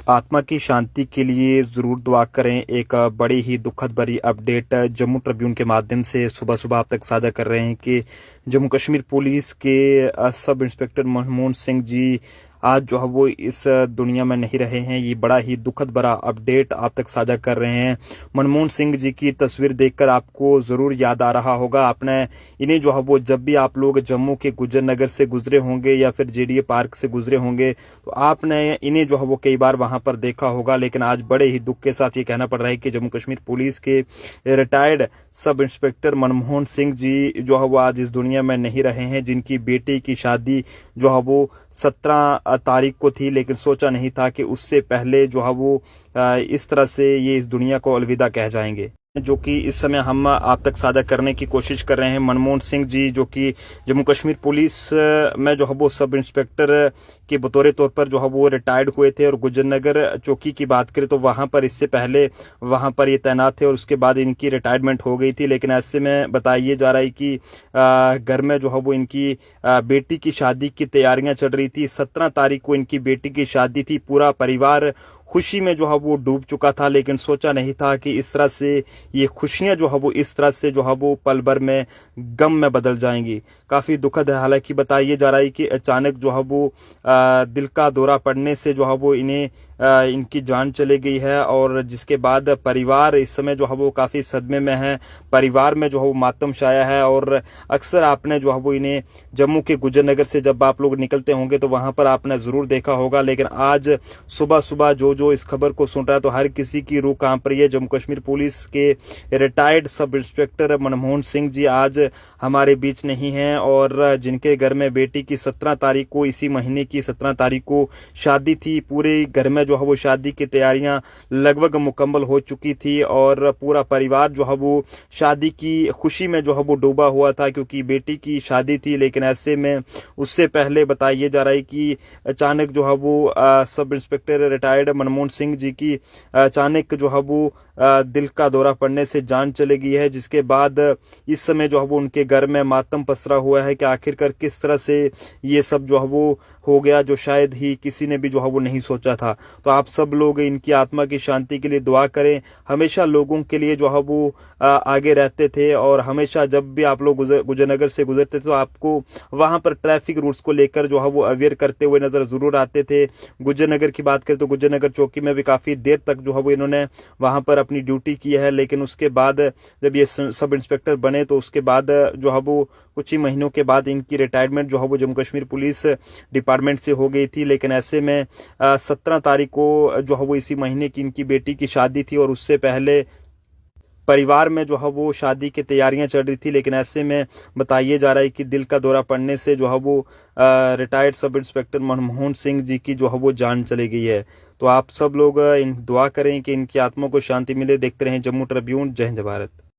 आत्मा की शांति के लिए ज़रूर दुआ करें। एक बड़ी ही दुखद भरी अपडेट जम्मू ट्रिब्यून के माध्यम से सुबह-सुबह आप तक साझा कर रहे हैं कि जम्मू कश्मीर पुलिस के सब इंस्पेक्टर मनमोहन सिंह जी आज जो है वो इस दुनिया में नहीं रहे हैं। ये बड़ा ही दुखद भरा अपडेट आप तक साझा कर रहे हैं। मनमोहन सिंह जी की तस्वीर देखकर आपको ज़रूर याद आ रहा होगा। आपने इन्हें जो है वो जब भी आप लोग जम्मू के गुजर नगर से गुजरे होंगे या फिर जेडीए पार्क से गुजरे होंगे तो आपने इन्हें जो है वो कई बार वहां पर देखा होगा। लेकिन आज बड़े ही दुख के साथ ये कहना पड़ रहा है कि जम्मू कश्मीर पुलिस के retired sub inspector Manmohan Singh ji जो है वो आज इस दुनिया में नहीं रहे हैं, जिनकी बेटी की शादी जो है वो 17 तारीख को थी। लेकिन सोचा नहीं था कि उससे पहले जो है वो इस तरह से ये इस दुनिया को अलविदा कह जाएंगे, जो कि इस समय हम आप तक साझा करने की कोशिश कर रहे हैं। मनमोहन सिंह जी जो कि जम्मू कश्मीर पुलिस में जो है वो सब इंस्पेक्टर के बतौर तौर पर जो है वो रिटायर्ड हुए थे, और गुजरनगर चौकी की बात करें तो वहां पर इससे पहले वहां पर ये तैनात थे और उसके बाद इनकी रिटायरमेंट हो गई थी। लेकिन ऐसे में बताइए जा रहा है कि घर में जो है वो इनकी बेटी की शादी की तैयारियां चल रही थी। 17 तारीख को इनकी बेटी की शादी थी। पूरा परिवार खुशी में जो है वो डूब चुका था, लेकिन सोचा नहीं था कि इस तरह से ये खुशियां जो है वो इस तरह से जो है वो पल भर में गम में बदल जाएंगी। काफी दुखद है। हालांकि बताइए जा रहा है कि अचानक जो है वो दिल का दौरा पड़ने से जो है वो इन्हें इनकी जान चली गई है, और जिसके बाद परिवार इस समय जो है वो काफी सदमे में है। परिवार में जो है वो मातम छाया है, और अक्सर आपने जो है वो इन्हें जम्मू के गुजरनगर से जब आप लोग निकलते होंगे तो वहां पर आपने जरूर देखा होगा। लेकिन आज सुबह सुबह जो इस खबर को सुन रहा है तो हर किसी की रूह कांप रही है। जम्मू कश्मीर पुलिस के retired sub inspector Manmohan Singh ji आज हमारे बीच नहीं हैं, और जिनके घर में बेटी की 17 तारीख को, इसी महीने की 17 तारीख को शादी थी। पूरे घर में जो है वो शादी की तैयारियां लगभग मुकम्मल हो चुकी थी, और पूरा परिवार जो है वो शादी की खुशी में जो है वो डूबा हुआ था, क्योंकि बेटी की शादी थी। लेकिन ऐसे में उससे पहले बताइए जा रहा है कि अचानक जो है वो sub inspector retired Manmohan Singh ji की अचानक जो है वो दिल का दौरा पड़ने से जान चली गई है, जिसके बाद इस समय जो है वो उनके घर में मातम पसरा हुआ है कि आखिरकार किस तरह से ये सब जो है वो हो गया, जो शायद ही किसी ने भी जो है वो नहीं सोचा था। तो आप सब लोग इनकी आत्मा की शांति के लिए दुआ करें। हमेशा लोगों के लिए जो है वो आगे रहते थे, और हमेशा जब भी आप लोग गुजरनगर से गुजरते थे तो आपको वहां पर ट्रैफिक रूल्स को लेकर जो है वो अवेयर करते हुए नजर जरूर आते थे। गुजरनगर की बात करें तो गुजरनगर चौकी में भी काफी देर तक जो है वो इन्होंने वहां पर अपनी ड्यूटी की है। लेकिन उसके बाद जब ये सब इंस्पेक्टर बने तो उसके बाद जो है वो कुछ ही महीनों के बाद इनकी रिटायरमेंट जो है वो जम्मू कश्मीर पुलिस डिपार्टमेंट से हो गई थी। लेकिन ऐसे में 17 तारीख को जो है वो इसी महीने की इनकी बेटी की शादी थी, और उससे पहले परिवार में जो है वो शादी की तैयारियां चल रही थी। लेकिन ऐसे में बताइए जा रहा है कि दिल का दौरा पड़ने से जो है वो retired sub inspector Manmohan Singh ji की जो है वो जान चली गई है। तो आप सब लोग इन दुआ करें कि इनकी आत्मा को शांति मिले। देखते रहें जम्मू ट्रिब्यून। जय हिंद भारत।